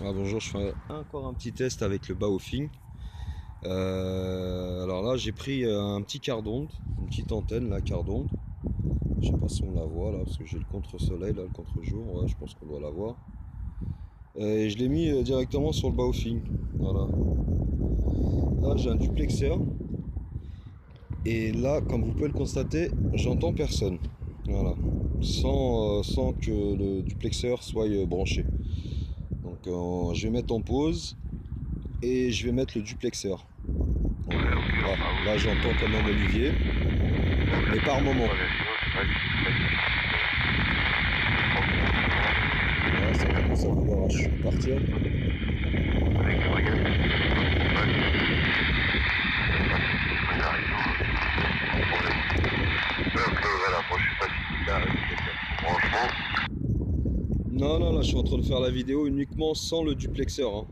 Ah, bonjour, je fais encore un petit test avec le Baofeng. Alors là, j'ai pris un petit quart d'onde, une petite antenne, là, quart d'onde. Je sais pas si on la voit là, parce que j'ai le contre-soleil, là, le contre-jour. Ouais, je pense qu'on doit la voir. Et je l'ai mis directement sur le Baofeng. Voilà. Là, j'ai un duplexeur. Et là, comme vous pouvez le constater, j'entends personne. Voilà. Sans que le duplexeur soit branché. Donc, je vais mettre en pause et je vais mettre le duplexeur. Là, j'entends quand même Olivier, mais par moment. Là, ça commence à vouloir partir. Non, non, là, je suis en train de faire la vidéo uniquement sans le duplexeur. Hein.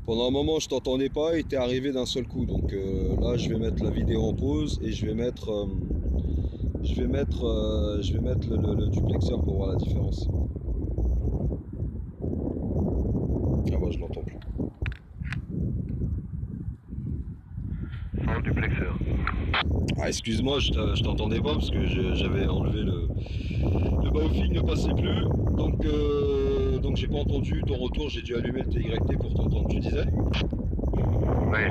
Pendant un moment, je t'entendais pas et t'es arrivé d'un seul coup. Donc là, je vais mettre la vidéo en pause et je vais mettre le duplexeur pour voir la différence. Ah bah je l'entends plus. Sans duplexeur. Ah excuse-moi, je t'entendais pas parce que j'avais enlevé le Baofeng ne passait plus. Donc j'ai pas entendu ton retour, j'ai dû allumer le TYT pour t'entendre. Tu disais? Oui, je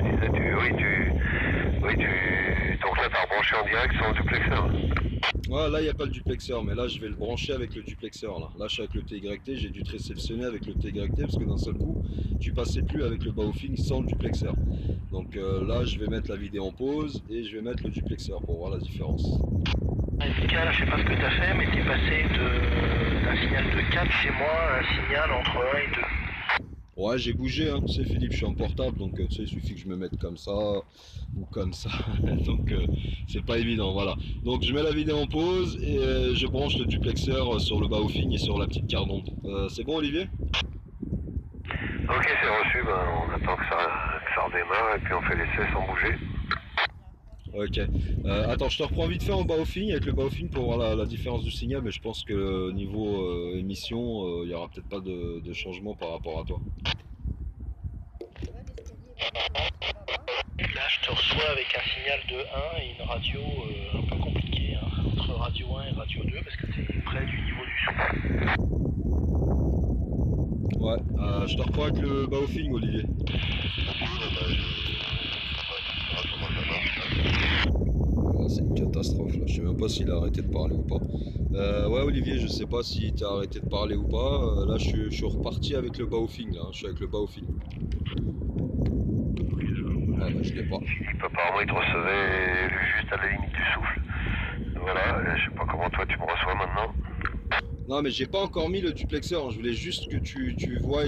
disais, donc là, t'as rebranché en direct sans duplexeur. Ouais, là il n'y a pas le duplexeur, mais là je vais le brancher avec le duplexeur. Là je suis avec le TYT, j'ai dû te réceptionner avec le TYT parce que d'un seul coup tu passais plus avec le Baofeng sans le duplexeur. Donc là je vais mettre la vidéo en pause et je vais mettre le duplexeur pour voir la différence. Là, je sais pas ce que tu as fait, mais tu es passé d'un signal de 4 chez moi à un signal entre 1 et 2. Ouais, j'ai bougé, hein. Tu sais, Philippe, je suis en portable, donc tu sais, il suffit que je me mette comme ça ou comme ça. Donc, c'est pas évident, voilà. Donc, je mets la vidéo en pause et je branche le duplexeur sur le Baofeng et sur la petite carte d'onde. C'est bon, Olivier? Ok, c'est reçu, ben, on attend que ça redémarre et puis on fait l'essai sans bouger. Ok. Attends, je te reprends vite fait en Baofeng avec le Baofeng pour voir la différence du signal, mais je pense que niveau émission, il y aura peut-être pas de changement par rapport à toi. Là, je te reçois avec un signal de 1 et une radio un peu compliquée, hein, entre radio 1 et radio 2, parce que tu es près du niveau du son. Ouais, je te reprends avec le Baofeng, Olivier. C'est une catastrophe là, je sais même pas s'il a arrêté de parler ou pas. Ouais Olivier, je sais pas si t'as arrêté de parler ou pas. Là je suis reparti avec le Baofeng là, je suis avec le Baofeng. Ah bah je l'ai pas. Philippe, apparemment, il te recevait juste à la limite du souffle. Voilà, je sais pas comment toi tu me reçois maintenant. Non mais j'ai pas encore mis le duplexeur, je voulais juste que tu voies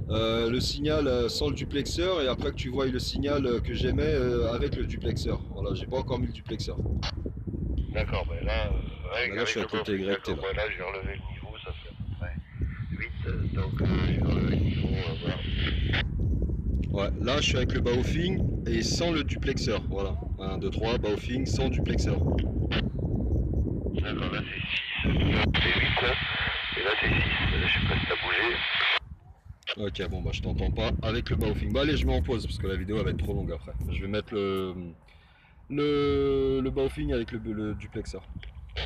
le signal sans le duplexeur et après que tu voies le signal que j'émets avec le duplexeur. Voilà, j'ai pas encore mis le duplexeur. D'accord, ben là, Mais là je suis avec le TYT là. là, j'ai relevé le niveau, ça fait à peu près 8, donc j'ai relevé le niveau, voilà. Ouais, là je suis avec le Baofeng et sans le duplexeur. Voilà. 1, 2, 3, Baofeng sans duplexeur. D'accord, là c'est 6. C'est 8 là, et là c'est 6. Je sais pas si t'as bougé. Ok, bon bah je t'entends pas avec le Baofeng. Bah allez, je mets en pause parce que la vidéo va être trop longue après. Je vais mettre le Baofeng avec le duplexeur. Et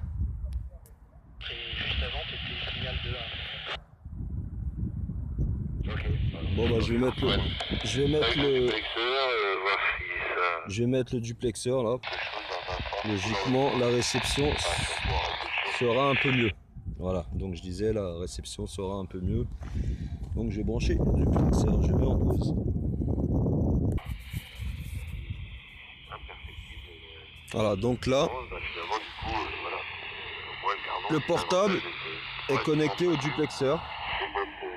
juste avant, tu étais signal de 1. Ok. Bon bah je vais mettre Je vais mettre le duplexeur là. Logiquement la réception sera un peu mieux. Voilà, donc je disais la réception sera un peu mieux. Donc je vais brancher le duplexeur, je mets en pause. Voilà, donc là, le portable est connecté au duplexeur.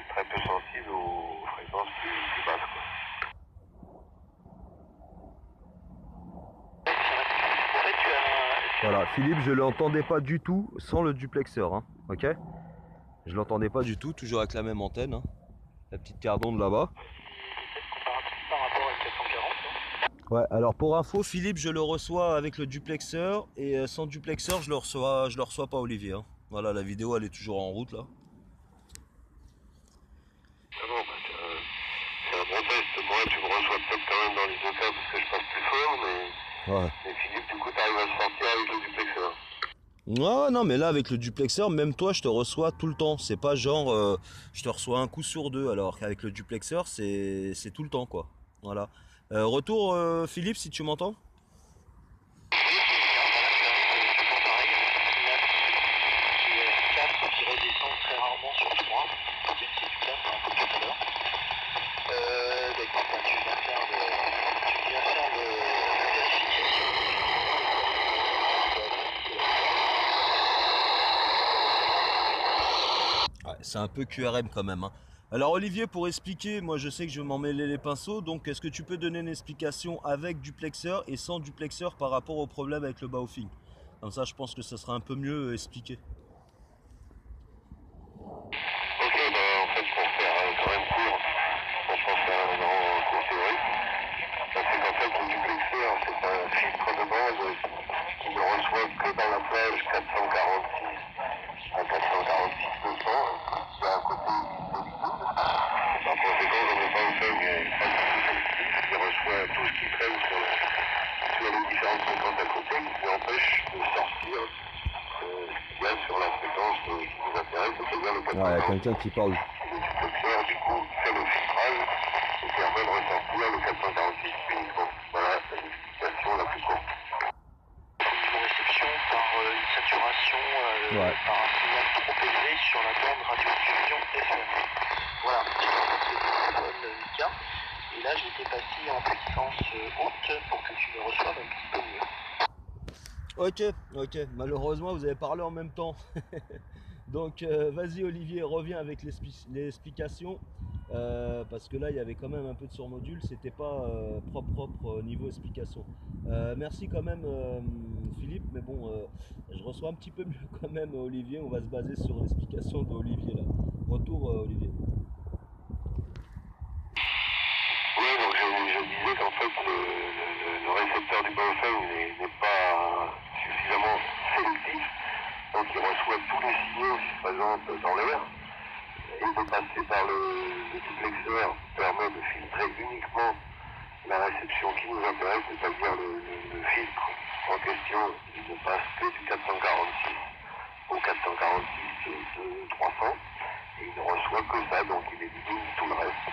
Très peu sensible aux fréquences plus basses, quoi. Voilà, Philippe, je l'entendais pas du tout sans le duplexeur, hein, ok? Je l'entendais pas du tout, toujours avec la même antenne, hein, la petite carte d'onde là-bas. Par rapport à 440, Ouais, alors pour info, Philippe, je le reçois avec le duplexeur et sans duplexeur, je le reçois pas, Olivier. Hein. Voilà, la vidéo, elle est toujours en route là. Ouais. Et Philippe, du coup, t'arrives à le sortir avec le duplexeur. Ouais, non, mais là, avec le duplexeur, même toi, je te reçois tout le temps. C'est pas genre, je te reçois un coup sur deux, alors qu'avec le duplexeur, c'est tout le temps, quoi. Voilà. Retour, Philippe, si tu m'entends. Qui redescend très rarement sur 3. Peut-être que tu passes un peu tout à l'heure. Bah écoute, tu viens faire la vérification. Ouais, c'est un peu QRM quand même, hein. Alors Olivier, pour expliquer, moi je sais que je vais m'en mêler les pinceaux, donc est-ce que tu peux donner une explication avec duplexeur et sans duplexeur par rapport au problème avec le baofing? Comme ça, je pense que ça sera un peu mieux expliqué. Ok, bah en fait, pour faire quand même court, pour pas faire un grand cours théorique, bah, c'est qu'en fait, le duplexeur, c'est un filtre de bande qui ne reçoit que dans la plage 446 à 446 200, qui a un côté solide. Par conséquent, on n'est pas au fait, mais pas du tout sélectif, qui reçoit tout ce qui traîne sur les différentes fréquences à côté, qui empêche de sortir bien sur la fréquence qui nous intéresse, c'est-à-dire le Ouais, il y a 446. quelqu'un qui parle. Le duplexeur, du coup, fait le filtrage et permet de ressortir le 446 uniquement. Voilà l'explication la plus courte. Niveau réception par une saturation Ouais. par un signal trop élevé sur la bande radiodiffusion FM. Voilà, c'est le téléphone Mika. Et là, j'ai été passé en puissance haute pour que tu me reçoives un petit peu mieux. Ok, ok. Malheureusement, vous avez parlé en même temps. Donc, vas-y Olivier, reviens avec l'explication. Parce que là, il y avait quand même un peu de surmodule. C'était pas propre niveau explication. Merci quand même Philippe. Mais bon, je reçois un petit peu mieux quand même Olivier. On va se baser sur l'explication d'Olivier là. Retour Olivier. Oui, donc je disais qu'en fait, le récepteur du baofeng n'est pas suffisamment sélectif. Donc il reçoit tous les signaux qui se présentent dans l'air. Et de passer par le duplexeur permet de filtrer uniquement la réception qui nous intéresse, c'est-à-dire le filtre en question, il ne passe que du 446 au 446 de 300, et il ne reçoit que ça, donc il élimine tout le reste.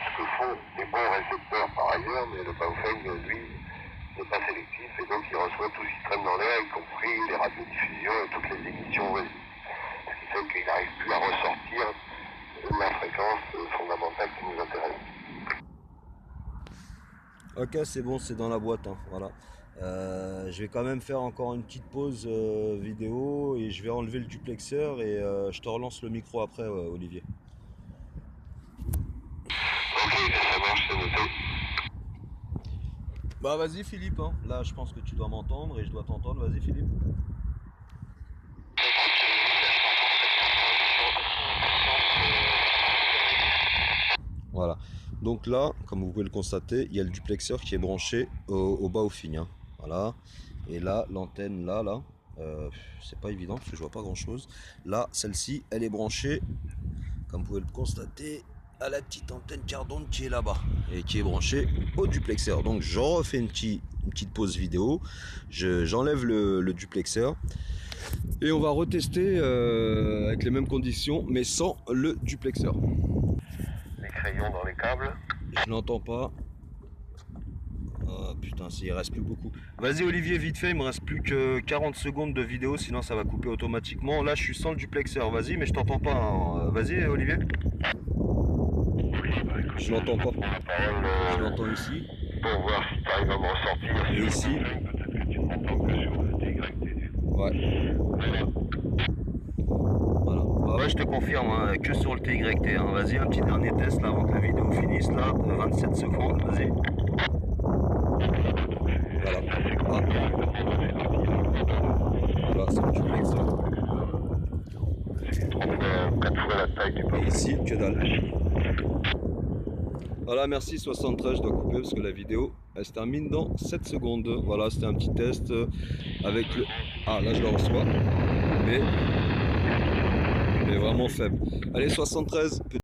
Ce que font des bons récepteurs par ailleurs, mais le baofeng, lui, n'est pas sélectif, et donc il reçoit tout ce qui traîne dans l'air, y compris les radiodiffusions et toutes les émissions résidues. Ce qui fait qu'il n'arrive plus à ressortir la fréquence fondamentale qui nous intéresse. Ok, c'est bon, c'est dans la boîte, hein, voilà. Je vais quand même faire encore une petite pause vidéo et je vais enlever le duplexeur et je te relance le micro après, Olivier. Ok, ça marche, c'est noté. Bah vas-y Philippe, hein. Là je pense que tu dois m'entendre et je dois t'entendre, vas-y Philippe. Voilà, donc là, comme vous pouvez le constater, il y a le duplexeur qui est branché au baofing, hein. Voilà, et là, l'antenne là, c'est pas évident parce que je vois pas grand chose. Là, celle-ci, elle est branchée, comme vous pouvez le constater, à la petite antenne cardonde qui est là-bas et qui est branchée au duplexeur. Donc je refais une petite pause vidéo, j'enlève le duplexeur et on va retester avec les mêmes conditions mais sans le duplexeur. Les crayons dans les câbles. Je n'entends pas. Oh putain, il reste plus beaucoup. Vas-y Olivier, vite fait, il me reste plus que 40 secondes de vidéo, sinon ça va couper automatiquement. Là je suis sans le duplexeur, vas-y, mais je t'entends pas, hein. Vas-y Olivier. Je l'entends pas. Je l'entends ici. Pour voir si tu arrives à me ressortir. Et ici. Peut-être que tu m'entends que sur le TYT. Ouais. Voilà. Ah ouais, je te confirme, hein, que sur le TYT. Hein. Vas-y, un petit dernier test là avant que la vidéo finisse là. 27 secondes, vas-y. Voilà. Ah. Voilà, c'est le duplexeur. C'est 4 fois la taille du Et ici, que dalle. Voilà, merci 73, je dois couper parce que la vidéo elle se termine dans 7 secondes. Voilà, c'était un petit test avec le... Ah, là je le reçois, mais vraiment faible. Allez, 73.